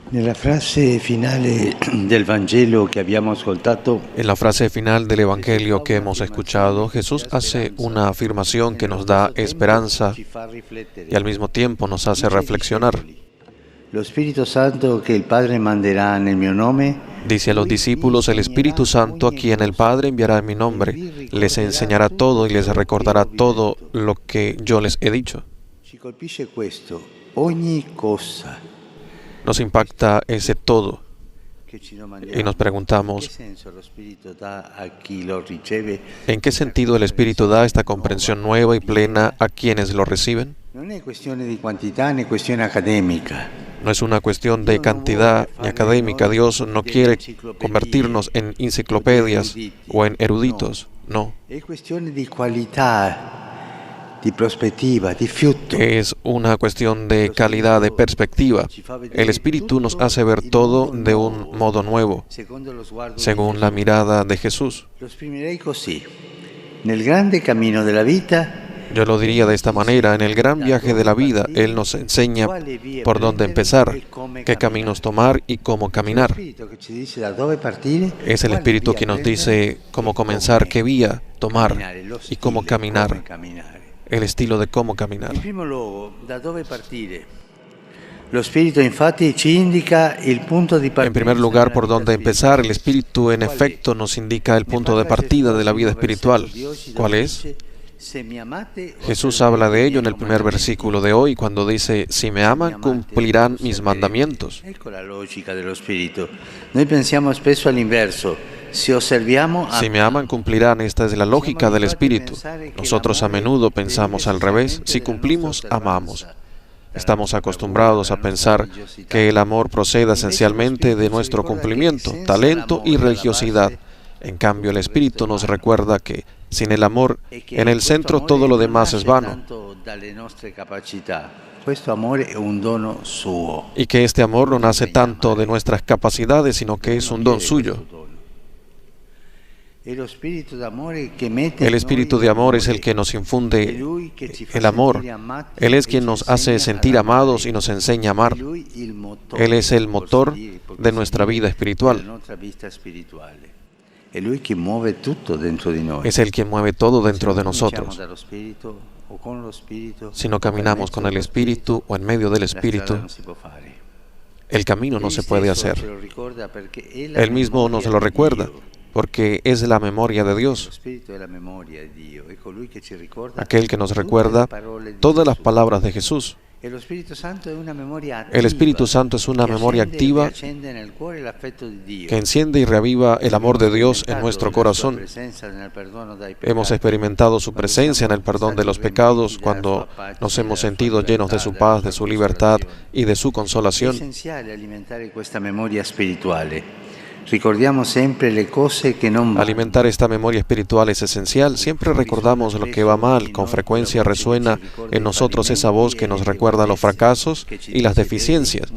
Nella frase finale del Vangelo che abbiamo ascoltato, En la frase final del Evangelio que hemos escuchado, Jesús hace una afirmación que nos da esperanza ci fa y al riflettere. mismo tiempo nos hace Dice ai reflexionar. discepoli: Lo Spirito Santo che il Padre manderà nel mio nome, Dice a los lui vi discípulos, el Espíritu insegnerà Santo a ogni quien el cosa Padre enviará en mi e nombre, vi les ricorderà enseñará todo y les tutto recordará quello che vi ho todo detto. lo que yo les he dicho. Ci colpisce questo, ogni cosa Nos impacta ese todo che ci y domandiamo. nos Che preguntamos, senso lo Spirito dà a chi lo riceve? ¿en qué sentido el Espíritu da esta comprensión nueva y plena a quienes lo reciben? Non è questione di quantità né questione accademica. No es una cuestión de cantidad ni académica. Dios no quiere convertirnos en enciclopedias o en eruditos. No. È questione di qualità, di prospettiva, di fiuto. Es una cuestión de calidad, de perspectiva. El Espíritu nos hace ver todo de un modo nuevo, Secondo lo sguardo di según la Gesù. mirada de Jesús. Lo esprimerei così. Nel grande cammino della vita, Yo lo diría de esta manera: en el gran viaje de la vida, Él nos enseña por dónde empezar, qué caminos tomar y cómo lo caminar. Spirito che ci dice da dove partire, Es el Espíritu que nos dice cómo comenzar, qué vía tomar camminare, lo y cómo stile, caminar, come camminare. el estilo de cómo caminar. In primo luogo, da dove partire? Lo Spirito infatti ci indica il punto di partenza. En primer lugar, della por vita dónde empezar, el spirituale. Espíritu en efecto nos indica el punto de partida de la vida espiritual. ¿Cuál es? Jesús habla de ello en el primer versículo de hoy, cuando dice: si me aman, cumplirán mis mandamientos. Ecco la logica dello Spirito. Noi pensiamo spesso all'inverso. Si osserviamo, Si me aman, cumplirán. Esta es la lógica del Espíritu. Nosotros a menudo pensamos al revés: si cumplimos, amamos. Estamos acostumbrados a pensar que el amor procede esencialmente de nuestro cumplimiento, talento y religiosidad. En cambio, el Espíritu nos recuerda que sin el amor, en el centro todo lo demás es vano, Questo amore è un dono suo. y que este amor no nace tanto de nuestras capacidades, sino que es un don suyo. El espíritu de amor es el que nos infunde el amor. Él es quien nos hace sentir amados y nos enseña a amar. Él es el motor de nuestra vida espiritual. Es el quien mueve todo dentro de nosotros. Si no caminamos con el Espíritu o en medio del Espíritu, el camino no se puede hacer. Él mismo nos lo recuerda, porque es la memoria de Dios, aquel que nos recuerda todas las palabras de Jesús. El Espíritu Santo es una memoria activa que enciende y reaviva el amor de Dios en nuestro corazón. Hemos experimentado su presencia en el perdón de los pecados cuando nos hemos sentido llenos de su paz, de su libertad y de su consolación. Es esencial alimentar esta memoria espiritual. Ricordiamo sempre le cose che non vanno. Alimentar esta memoria espiritual es esencial. Siempre recordamos lo que va mal. Con frecuencia resuena en nosotros esa voz que nos recuerda los fracasos y las deficiencias,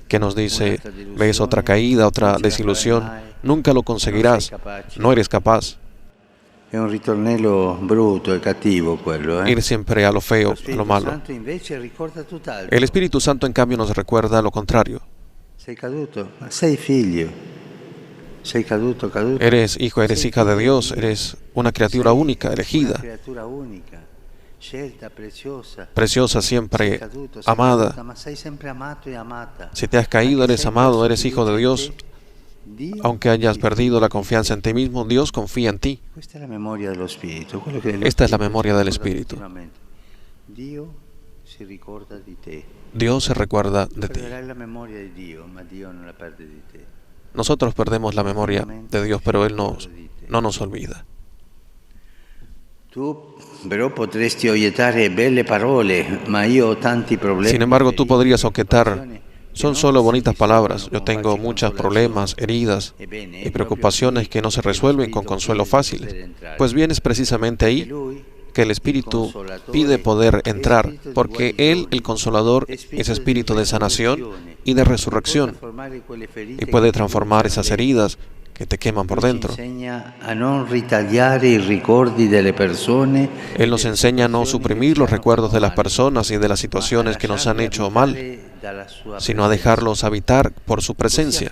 que nos dice: ves otra caída, otra desilusión, nunca lo conseguirás, no eres capaz. È un ritornello brutto e cattivo quello, Ir siempre a lo feo, a lo malo. El Espíritu Santo, en cambio, nos recuerda lo contrario. Sei caduto, ma sei figlio. Sei caduto. Eres hijo, eres hija de Dios, eres una criatura única, elegida, Criatura única, scelta, preciosa. preciosa, siempre Caduto, sei amada. caduta, ma sei sempre amato e amata. Si te has caído, eres amado, eres hijo de Dios. Dio Aunque hayas perdido la confianza en ti mismo, Dios confía en ti. Questa è la memoria dello Spirito. Quello che Esta es la memoria del Espíritu. Dio si ricorda di te. Dios se recuerda de ti. Perderai la memoria di Dio, ma Dio non la perde di te. Nosotros perdemos la memoria de Dios, pero Él no nos olvida. Tu però potresti oiettare belle parole, ma io ho tanti problemi. Sin embargo, tú podrías objetar: son solo bonitas palabras. Yo tengo muchos problemas, heridas y preocupaciones que no se resuelven con consuelo fáciles. Pues bien, es precisamente ahí que el Espíritu pide poder entrar, porque Él, el Consolador, es espíritu de sanación y de resurrección, y puede transformar esas heridas que te queman por dentro. Él nos enseña a no suprimir los recuerdos de las personas y de las situaciones que nos han hecho mal, sino a dejarlos habitar por su presencia.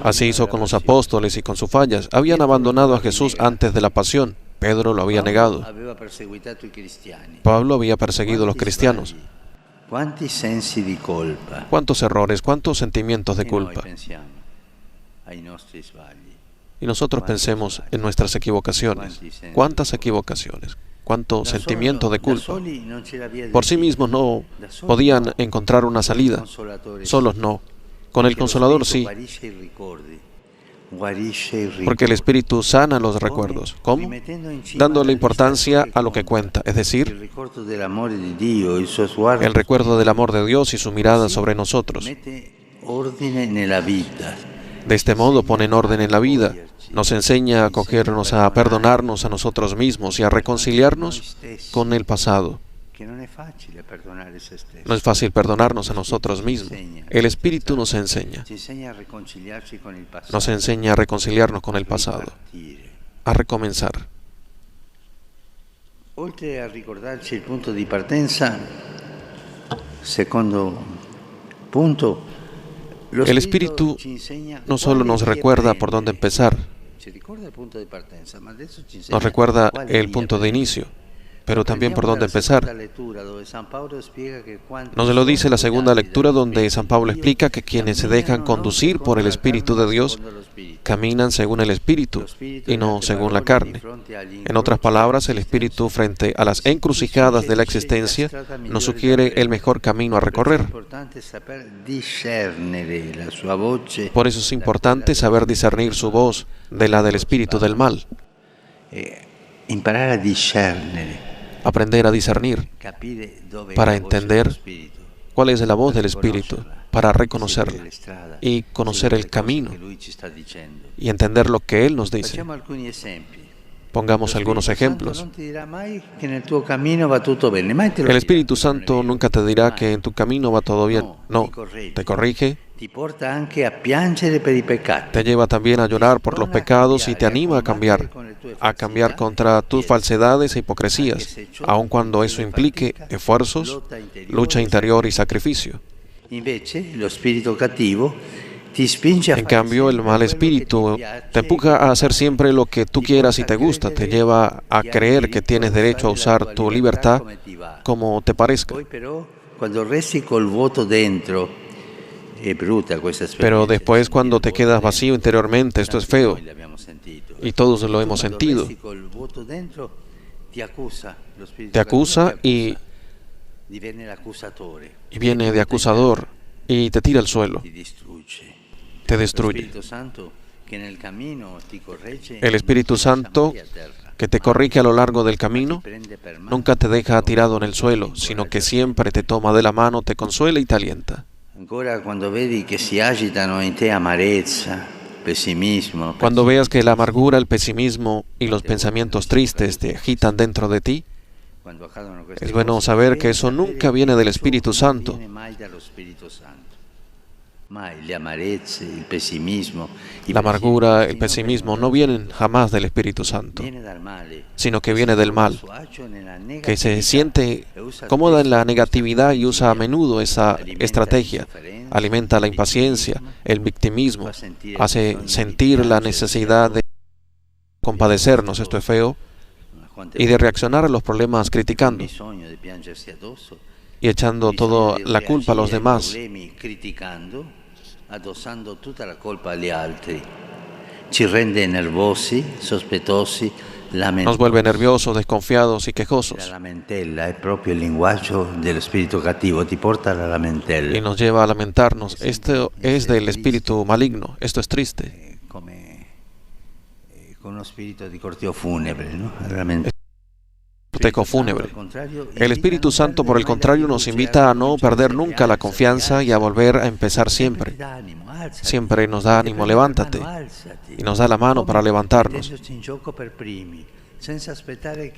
Así hizo con los apóstoles y con sus fallas. Habían abandonado a Jesús antes de la pasión. Pedro lo había negado. Pablo había perseguido a los cristianos. ¿Cuántos errores, cuántos sentimientos de culpa? Y nosotros pensemos en nuestras equivocaciones. ¿Cuántas equivocaciones? ¿Cuánto sentimiento de culpa? Por sí mismos no podían encontrar una salida. Solos no. Con el Consolador sí. Porque el Espíritu sana los recuerdos. ¿Cómo? Dándole importancia a lo que cuenta, es decir, el recuerdo del amor de Dios y su mirada sobre nosotros. De este modo pone en orden en la vida, nos enseña a acogernos, a perdonarnos a nosotros mismos y a reconciliarnos con el pasado. No es fácil perdonarnos a nosotros mismos. El Espíritu nos enseña a reconciliarnos con el pasado, a recomenzar. Oltre a ricordarci il punto di partenza, secondo punto, el Espíritu no solo nos recuerda por dónde empezar, nos recuerda el punto de inicio, pero también por dónde empezar. Nos lo dice la segunda lectura, donde San Pablo explica que quienes se dejan conducir por el Espíritu de Dios caminan según el Espíritu y no según la carne. En otras palabras, el Espíritu, frente a las encrucijadas de la existencia, nos sugiere el mejor camino a recorrer. Por eso es importante saber discernir su voz de la del espíritu del mal. Aprender a discernir para entender cuál es la voz del Espíritu, para reconocerla y conocer el camino y entender lo que Él nos dice. Pongamos algunos ejemplos. El Espíritu Santo nunca te dirá que en tu camino va todo bien. No, te corrige, te lleva también a llorar por los pecados y te anima a cambiar contra tus falsedades e hipocresías, aun cuando eso implique esfuerzos, lucha interior y sacrificio. En cambio, el mal espíritu te empuja a hacer siempre lo que tú quieras y te gusta, te lleva a creer que tienes derecho a usar tu libertad como te parezca. Pero después, cuando te quedas vacío interiormente, esto es feo, y todos lo hemos sentido. Te acusa y viene de acusador y te tira al suelo, te destruye. El Espíritu Santo, que te corrige a lo largo del camino, nunca te deja tirado en el suelo, sino que siempre te toma de la mano, te consuela y te alienta. Cuando veas que la amargura, el pesimismo y los pensamientos tristes te agitan dentro de ti, es bueno saber que eso nunca viene del Espíritu Santo. La amargura, el pesimismo no vienen jamás del Espíritu Santo, sino que viene del mal, que se siente cómoda en la negatividad y usa a menudo esa estrategia. Alimenta la impaciencia, el victimismo, hace sentir la necesidad de compadecernos, esto es feo, y de reaccionar a los problemas criticando y echando toda la culpa a los demás. Nos vuelve nerviosos, desconfiados y quejosos. Y nos lleva a lamentarnos. Esto es del espíritu maligno. Esto es triste. Cortejo fúnebre. El Espíritu Santo, por el contrario, nos invita a no perder nunca la confianza y a volver a empezar siempre. Siempre nos da ánimo, levántate, y nos da la mano para levantarnos.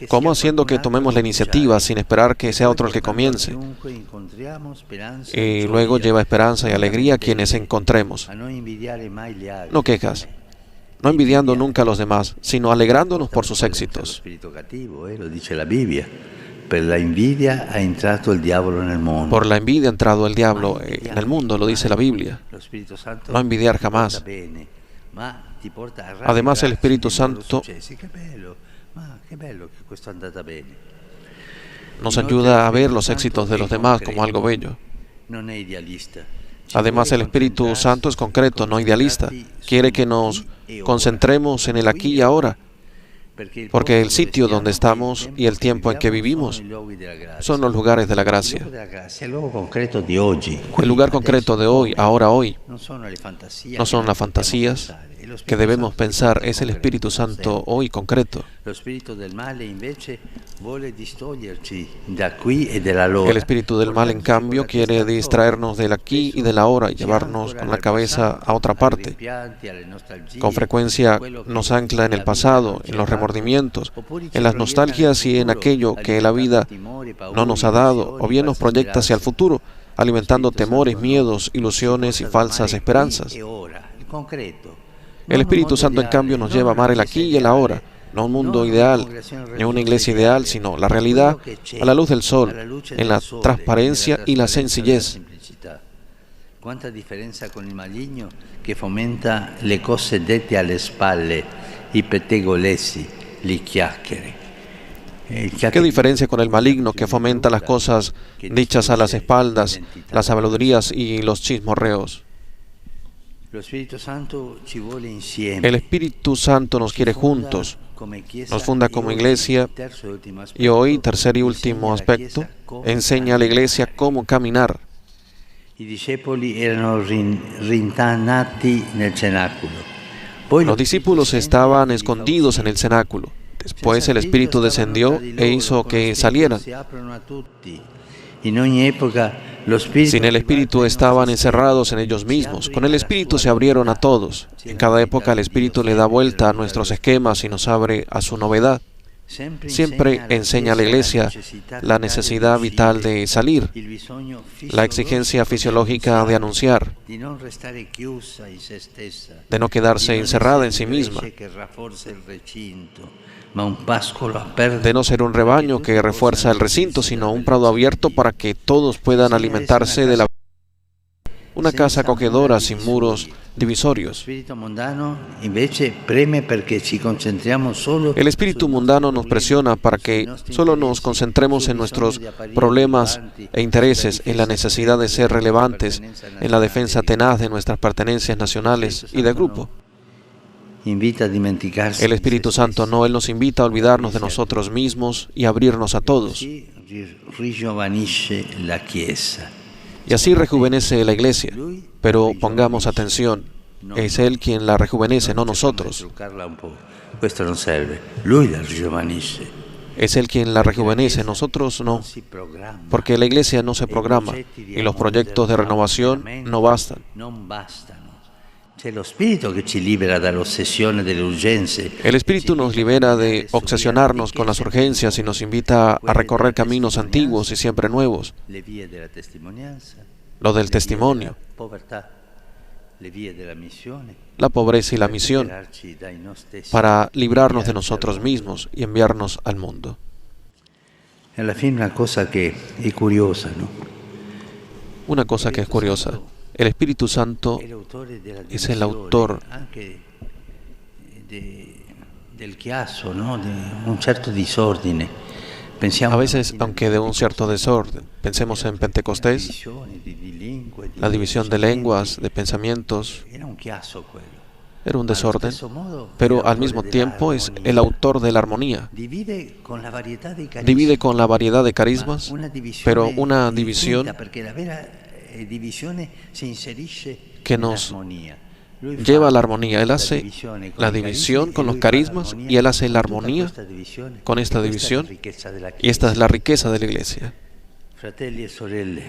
¿Cómo? Haciendo que tomemos la iniciativa sin esperar que sea otro el que comience. Y luego lleva esperanza y alegría a quienes encontremos. No quejas. no envidiando nunca a los demás, sino alegrándonos por sus éxitos. Lo dice la Biblia. Por la envidia ha entrado el diablo en el mundo. Por la envidia ha entrado el diablo en el mundo, lo dice la Biblia. No envidiar jamás. Además, el Espíritu Santo nos ayuda a ver los éxitos de los demás como algo bello. Además, el Espíritu Santo es concreto, no idealista. Quiere que nos concentremos en el aquí y ahora, porque el sitio donde estamos y el tiempo en que vivimos son los lugares de la gracia. El lugar concreto de hoy, ahora, hoy, no son las fantasías que debemos pensar, es el Espíritu Santo hoy concreto. El espíritu del mal, en cambio, quiere distraernos del aquí y del ahora y llevarnos con la cabeza a otra parte. Con frecuencia nos ancla en el pasado, en los remordimientos, en las nostalgias y en aquello que la vida no nos ha dado, o bien nos proyecta hacia el futuro, alimentando temores, miedos, ilusiones y falsas esperanzas. El Espíritu Santo, en cambio, nos lleva a amar el aquí y el ahora, no un mundo ideal, ni una iglesia ideal, sino la realidad a la luz del sol, en la transparencia y la sencillez. Cuánta diferencia con el maligno que fomenta le cose dette alle spalle, i pettegolezzi, le chiacchiere. ¿Qué diferencia con el maligno que fomenta las cosas dichas a las espaldas, las habladurías y los chismorreos? El Espíritu Santo nos quiere juntos, nos funda como iglesia y hoy, tercer y último aspecto, enseña a la iglesia cómo caminar. Los discípulos estaban escondidos en el cenáculo. Después el Espíritu descendió e hizo que salieran. Sin el Espíritu estaban encerrados en ellos mismos. Con el Espíritu se abrieron a todos. En cada época el Espíritu le da vuelta a nuestros esquemas y nos abre a su novedad. Siempre enseña a la iglesia la necesidad vital de salir, la exigencia fisiológica de anunciar, de no quedarse encerrada en sí misma, de no ser un rebaño que refuerza el recinto, sino un prado abierto para que todos puedan alimentarse de la vida. Una casa acogedora sin muros divisorios. El espíritu mundano nos presiona para que solo nos concentremos en nuestros problemas e intereses, en la necesidad de ser relevantes, en la defensa tenaz de nuestras pertenencias nacionales y de grupo. El Espíritu Santo no, Él nos invita a olvidarnos de nosotros mismos y abrirnos a todos. Y así rejuvenece la iglesia. Pero pongamos atención, es Él quien la rejuvenece, no nosotros. Es Él quien la rejuvenece, nosotros no. Porque la iglesia no se programa y los proyectos de renovación no bastan. El Espíritu nos libera de obsesionarnos con las urgencias y nos invita a recorrer caminos antiguos y siempre nuevos. Lo del testimonio, la pobreza y la misión, para librarnos de nosotros mismos y enviarnos al mundo. Una cosa que es curiosa, el Espíritu Santo es el autor a veces, aunque de un cierto desorden. Pensemos en Pentecostés, la división de lenguas, de pensamientos. Era un desorden, pero al mismo tiempo es el autor de la armonía. Divide con la variedad de carismas, pero una división que nos lleva a la armonía. Él hace la división con los carismas y Él hace la armonía con esta división, y esta es la riqueza de la iglesia. Fratelli e sorelle,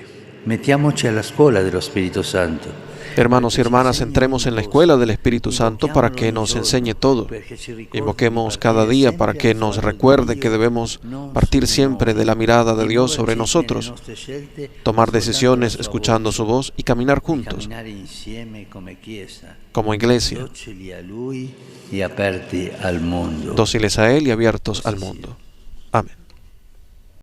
mettiamoci alla scuola dello Spirito Santo. Hermanos y hermanas, entremos en la escuela del Espíritu Santo para que nos enseñe todo. Invoquemos cada día para que nos recuerde que debemos partir siempre de la mirada de Dios sobre nosotros, tomar decisiones escuchando su voz y caminar juntos como iglesia, dóciles a Él y abiertos al mundo. Amén.